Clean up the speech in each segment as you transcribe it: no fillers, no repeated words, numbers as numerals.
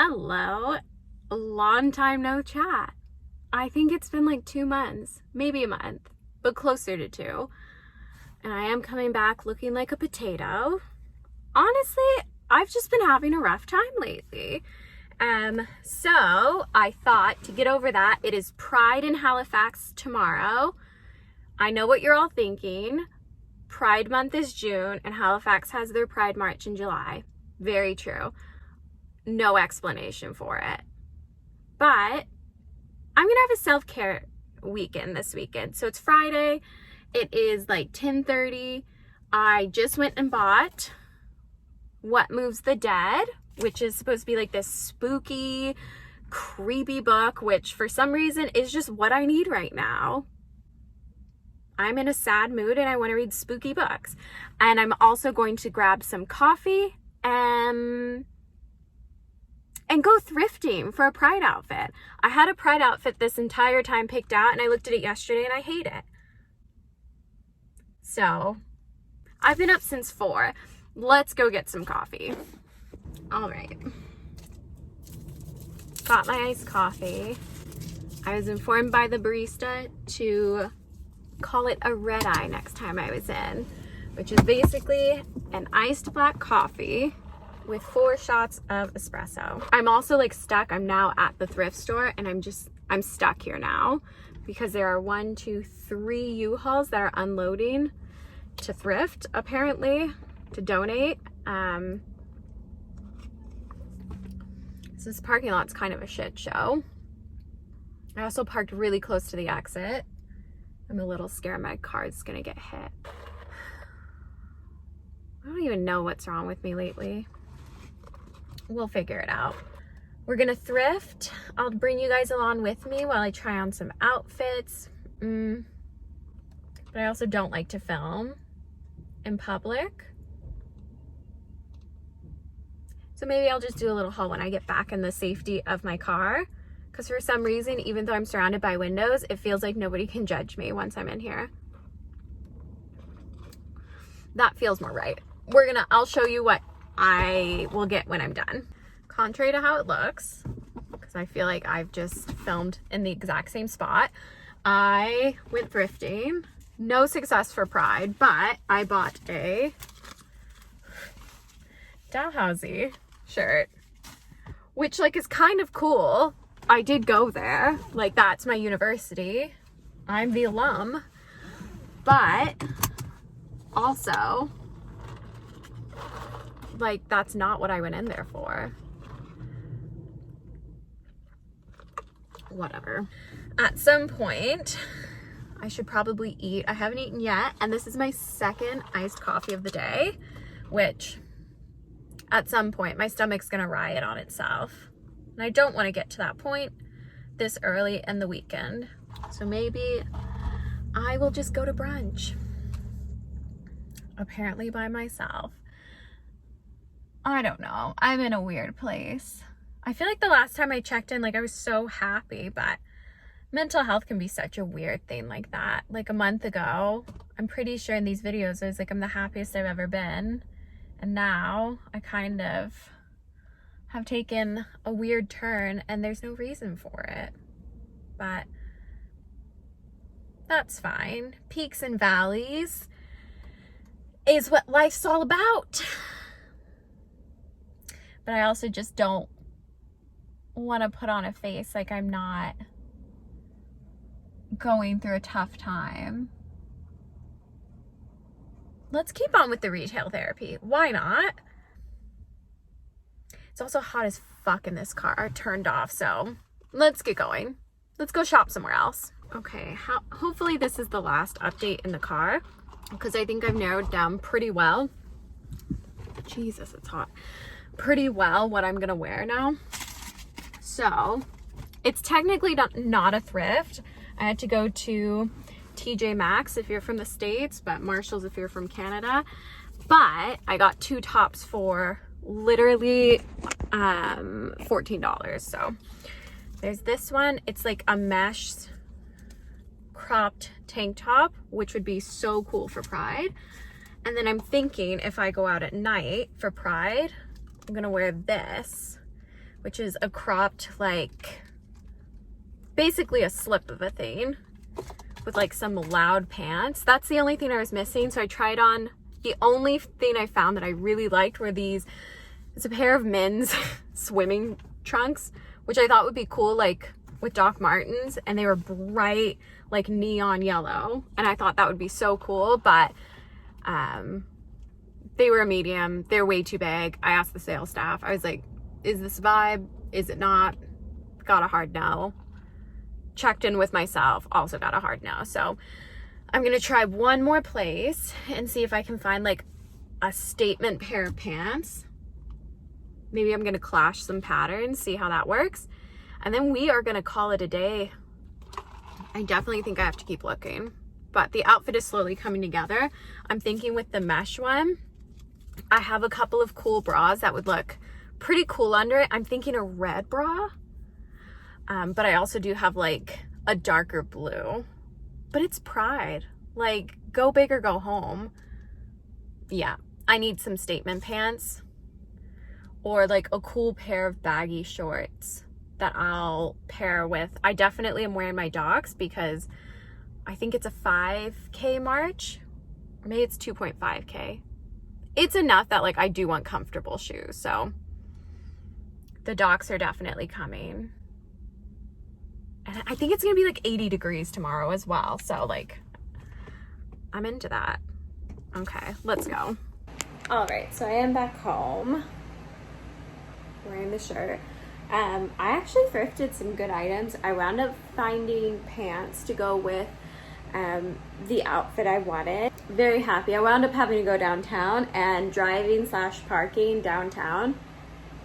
Hello. Long time no chat. I think it's been like 2 months, maybe a month, but closer to 2. And I am coming back looking like a potato. Honestly, I've just been having a rough time lately. So I thought to get over that, it is Pride in Halifax tomorrow. I know what you're all thinking. Pride month is June and Halifax has their Pride March in July. Very true. No explanation for it. But I'm gonna have a self-care weekend this weekend. So it's Friday. It is like 10:30. I just went and bought What Moves the Dead, which is supposed to be like this spooky, creepy book, which for some reason is just what I need right now. I'm in a sad mood and I want to read spooky books. And I'm also going to grab some coffee and go thrifting for a Pride outfit. I had a Pride outfit this entire time picked out and I looked at it yesterday and I hate it. So I've been up since 4. Let's go get some coffee. All right. Got my iced coffee. I was informed by the barista to call it a red eye next time I was in, which is basically an iced black coffee with 4 shots of espresso. I'm also like stuck. I'm now at the thrift store and I'm stuck here now because there are 1, 2, 3 U-Hauls that are unloading to thrift, apparently, to donate. So this parking lot's kind of a shit show. I also parked really close to the exit. I'm a little scared my car's gonna get hit. I don't even know what's wrong with me lately. We'll figure it out. We're gonna thrift. I'll bring you guys along with me while I try on some outfits. But I also don't like to film in public. So maybe I'll just do a little haul when I get back in the safety of my car. Because for some reason, even though I'm surrounded by windows, it feels like nobody can judge me once I'm in here. That feels more right. I'll show you what I will get when I'm done. Contrary to how it looks, because I feel like I've just filmed in the exact same spot, I went thrifting. No success for Pride, but I bought a Dalhousie shirt, which like is kind of cool. I did go there. Like, that's my university. I'm the alum. But also, like, that's not what I went in there for. Whatever. At some point, I should probably eat. I haven't eaten yet. And this is my second iced coffee of the day, which at some point, my stomach's gonna riot on itself. And I don't want to get to that point this early in the weekend. So maybe I will just go to brunch. Apparently by myself. I don't know. I'm in a weird place. I feel like the last time I checked in, like, I was so happy, but mental health can be such a weird thing like that. Like a month ago, I'm pretty sure in these videos, I was like, I'm the happiest I've ever been. And now I kind of have taken a weird turn and there's no reason for it. But that's fine. Peaks and valleys is what life's all about. But I also just don't want to put on a face like I'm not going through a tough time. Let's keep on with the retail therapy. Why not? It's also hot as fuck in this car. Turned off, so let's get going. Let's go shop somewhere else. Okay, hopefully this is the last update in the car because I think I've narrowed down pretty well. Jesus, it's hot. Pretty well what I'm gonna wear now. So it's technically not a thrift. I had to go to TJ Maxx if you're from the States, but Marshall's if you're from Canada. But I got 2 tops for literally $14. So there's this one. It's like a mesh cropped tank top, which would be so cool for Pride. And then I'm thinking if I go out at night for Pride, I'm gonna wear this, which is a cropped, like, basically a slip of a thing with like some loud pants. That's the only thing I was missing. So I tried on, the only thing I found that I really liked were these, it's a pair of men's swimming trunks, which I thought would be cool, like with Doc Martens, and they were bright, like neon yellow, and I thought that would be so cool, but they were a medium. They're way too big. I asked the sales staff, I was like, is this a vibe? Is it not? Got a hard no. Checked in with myself, also got a hard no. So I'm gonna try one more place and see if I can find like a statement pair of pants. Maybe I'm gonna clash some patterns, see how that works. And then we are gonna call it a day. I definitely think I have to keep looking, but the outfit is slowly coming together. I'm thinking with the mesh one, I have a couple of cool bras that would look pretty cool under it. I'm thinking a red bra. But I also do have like a darker blue, but it's Pride. Like, go big or go home. Yeah, I need some statement pants or like a cool pair of baggy shorts that I'll pair with. I definitely am wearing my Docs because I think it's a 5K march, or maybe it's 2.5K. It's enough that like I do want comfortable shoes. So the Docs are definitely coming. And I think it's gonna be like 80 degrees tomorrow as well. So like, I'm into that. Okay, let's go. All right, so I am back home wearing the shirt. I actually thrifted some good items. I wound up finding pants to go with the outfit I wanted. Very happy. I wound up having to go downtown, and driving / parking downtown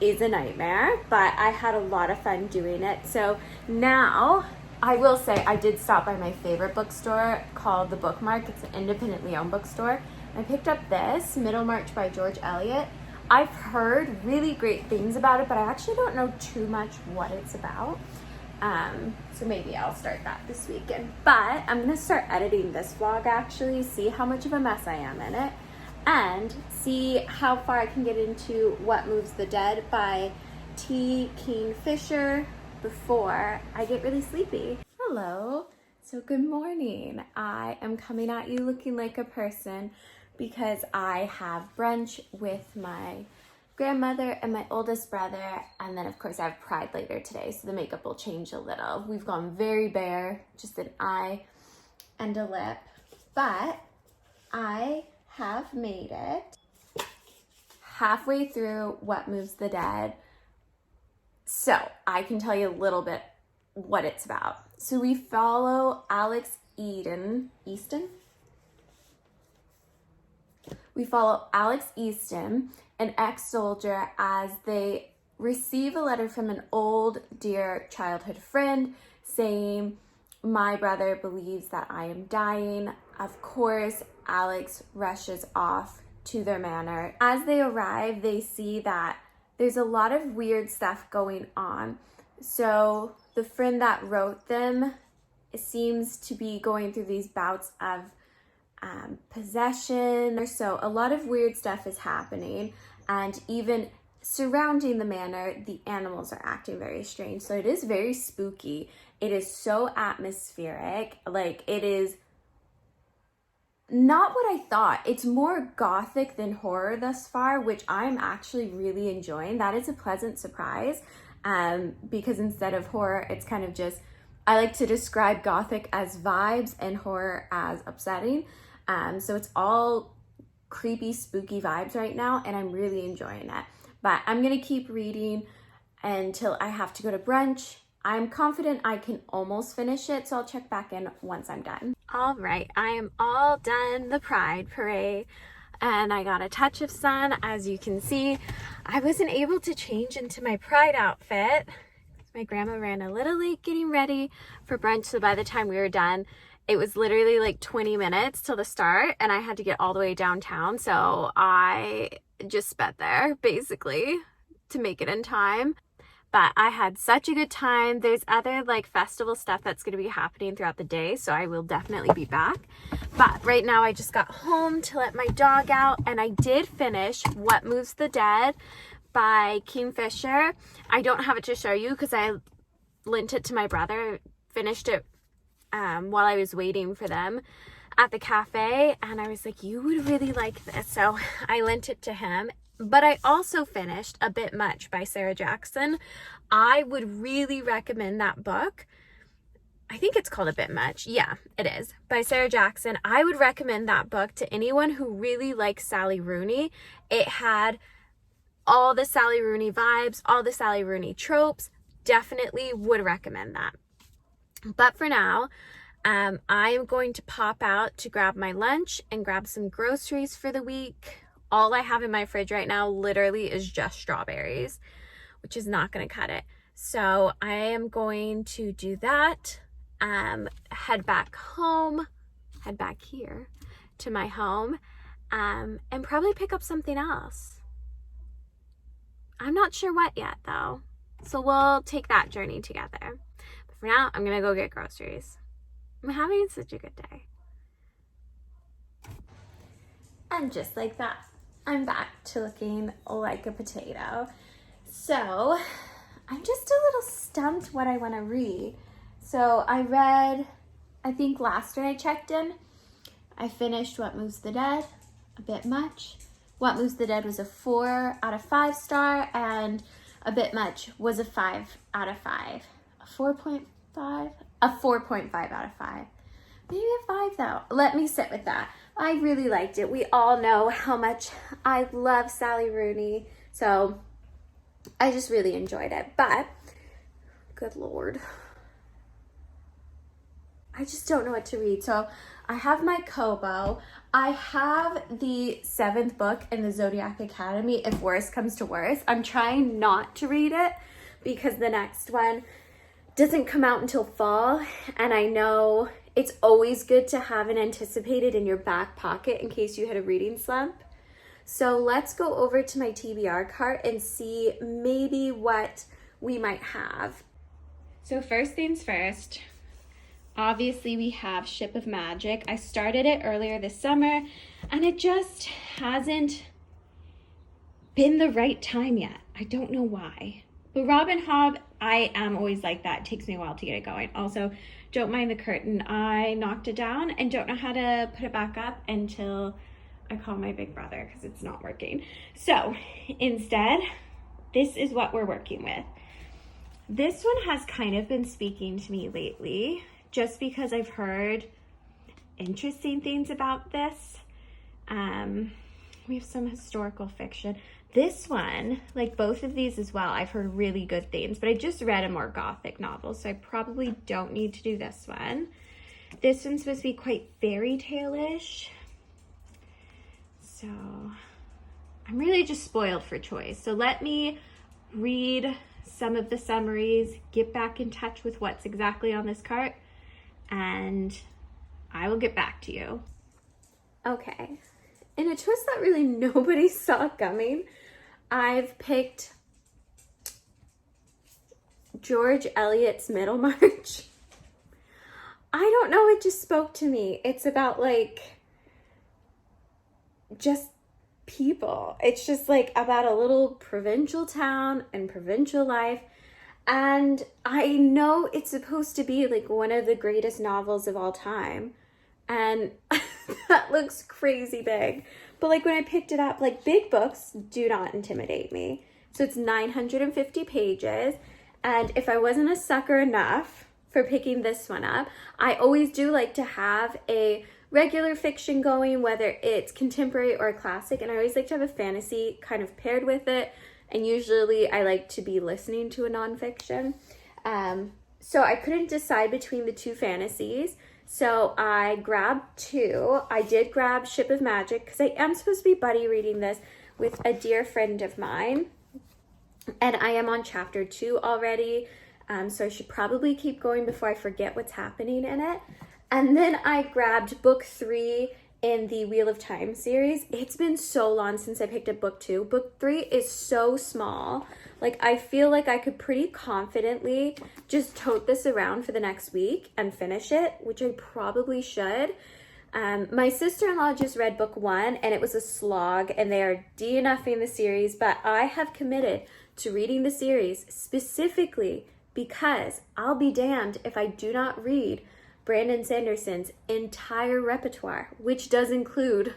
is a nightmare, but I had a lot of fun doing it. So now I will say I did stop by my favorite bookstore called The Bookmark. It's an independently owned bookstore. I picked up this Middlemarch by George Eliot. I've heard really great things about it, but I actually don't know too much what it's about. So maybe I'll start that this weekend. But I'm gonna start editing this vlog, actually, see how much of a mess I am in it, and see how far I can get into What Moves the Dead by T. Kingfisher before I get really sleepy. Hello. So good morning. I am coming at you looking like a person because I have brunch with my grandmother and my oldest brother, and then of course I have Pride later today, so the makeup will change a little. We've gone very bare, just an eye and a lip, but I have made it halfway through What Moves the Dead, so I can tell you a little bit what it's about. So we follow Alex Easton. We follow Alex Easton, an ex-soldier, as they receive a letter from an old, dear childhood friend saying, "My brother believes that I am dying." Of course, Alex rushes off to their manor. As they arrive, they see that there's a lot of weird stuff going on. So the friend that wrote them seems to be going through these bouts of possession. So a lot of weird stuff is happening, and even surrounding the manor, the animals are acting very strange. So it is very spooky. It is so atmospheric. Like, it is not what I thought. It's more gothic than horror thus far, which I'm actually really enjoying. That is a pleasant surprise, because instead of horror, it's kind of just, I like to describe gothic as vibes and horror as upsetting. So it's all creepy, spooky vibes right now, and I'm really enjoying it. But I'm gonna keep reading until I have to go to brunch. I'm confident I can almost finish it, so I'll check back in once I'm done. All right, I am all done the Pride Parade, and I got a touch of sun. As you can see, I wasn't able to change into my Pride outfit. My grandma ran a little late getting ready for brunch, so by the time we were done, it was literally like 20 minutes till the start, and I had to get all the way downtown, so I just sped there basically to make it in time. But I had such a good time. There's other like festival stuff that's going to be happening throughout the day, so I will definitely be back. But right now I just got home to let my dog out, and I did finish What Moves the Dead by Kingfisher. I don't have it to show you because I lent it to my brother. Finished it while I was waiting for them at the cafe, and I was like, you would really like this, so I lent it to him. But I also finished A Bit Much by Sarah Jackson. I would really recommend that book. I think it's called A Bit Much. Yeah, it is, by Sarah Jackson. I would recommend that book to anyone who really likes Sally Rooney. It had all the Sally Rooney vibes, all the Sally Rooney tropes. Definitely would recommend that. But for now, I am going to pop out to grab my lunch and grab some groceries for the week. All I have in my fridge right now literally is just strawberries, which is not going to cut it. So I am going to do that, head back home, head back here to my home, and probably pick up something else. I'm not sure what yet though. So we'll take that journey together. But for now, I'm going to go get groceries. I'm having such a good day. And just like that, I'm back to looking like a potato. So I'm just a little stumped what I want to read. So I read, I think last year I checked in, I finished What Moves the Dead, A Bit Much. What Moves the Dead was a 4 out of 5 star, and A Bit Much was a 5 out of 5. A 4.5? A 4.5 out of 5. Maybe a 5 though. Let me sit with that. I really liked it. We all know how much I love Sally Rooney, so I just really enjoyed it. But, good Lord, I just don't know what to read. So I have my Kobo. I have the 7th book in the Zodiac Academy, if worse comes to worse. I'm trying not to read it because the next one doesn't come out until fall, and I know it's always good to have it anticipated in your back pocket in case you hit a reading slump. So let's go over to my TBR cart and see maybe what we might have. So first things first, obviously we have Ship of Magic. I started it earlier this summer and it just hasn't been the right time yet. I don't know why. But Robin Hobb, I am always like that. It takes me a while to get it going. Also, don't mind the curtain. I knocked it down and don't know how to put it back up until I call my big brother because it's not working. So instead, this is what we're working with. This one has kind of been speaking to me lately just because I've heard interesting things about this. We have some historical fiction. This one, like both of these as well, I've heard really good things, but I just read a more gothic novel, so I probably don't need to do this one. This one's supposed to be quite fairy tale-ish. So I'm really just spoiled for choice. So let me read some of the summaries, get back in touch with what's exactly on this cart, and I will get back to you. Okay. In a twist that really nobody saw coming, I've picked George Eliot's Middlemarch. I don't know, it just spoke to me. It's about like just people. It's just like about a little provincial town and provincial life. And I know it's supposed to be like one of the greatest novels of all time. And that looks crazy big. But like when I picked it up, like big books do not intimidate me. So it's 950 pages. And if I wasn't a sucker enough for picking this one up, I always do like to have a regular fiction going, whether it's contemporary or classic. And I always like to have a fantasy kind of paired with it. And usually I like to be listening to a nonfiction. So I couldn't decide between the two fantasies. So I grabbed two. I did grab Ship of Magic because I am supposed to be buddy reading this with a dear friend of mine. And I am on chapter 2 already. So I should probably keep going before I forget what's happening in it. And then I grabbed book 3 in the Wheel of Time series. It's been so long since I picked up book 2. Book 3 is so small. Like, I feel like I could pretty confidently just tote this around for the next week and finish it, which I probably should. My sister-in-law just read book 1 and it was a slog and they are DNFing the series, but I have committed to reading the series specifically because I'll be damned if I do not read Brandon Sanderson's entire repertoire, which does include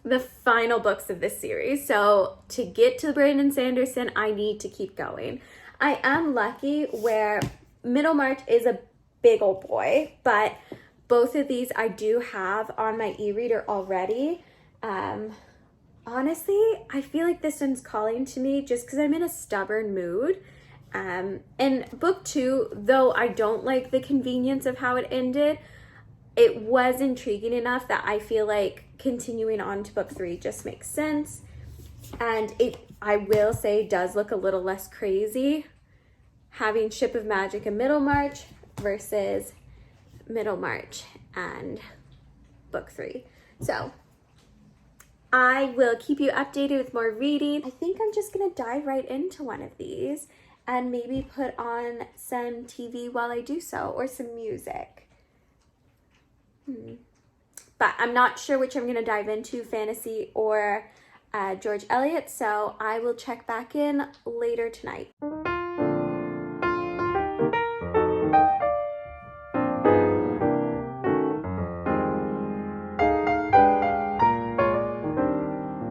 the final books of this series. So to get to Brandon Sanderson, I need to keep going. I am lucky where Middlemarch is a big old boy, but both of these I do have on my e-reader already. Honestly, I feel like this one's calling to me just because I'm in a stubborn mood. And book 2, though I don't like the convenience of how it ended, it was intriguing enough that I feel like continuing on to book 3 just makes sense. And it, I will say, does look a little less crazy having Ship of Magic and Middlemarch versus Middlemarch and book 3. So I will keep you updated with more reading. I think I'm just gonna dive right into one of these and maybe put on some TV while I do so, or some music. But I'm not sure which I'm gonna dive into, fantasy or George Eliot, so I will check back in later tonight.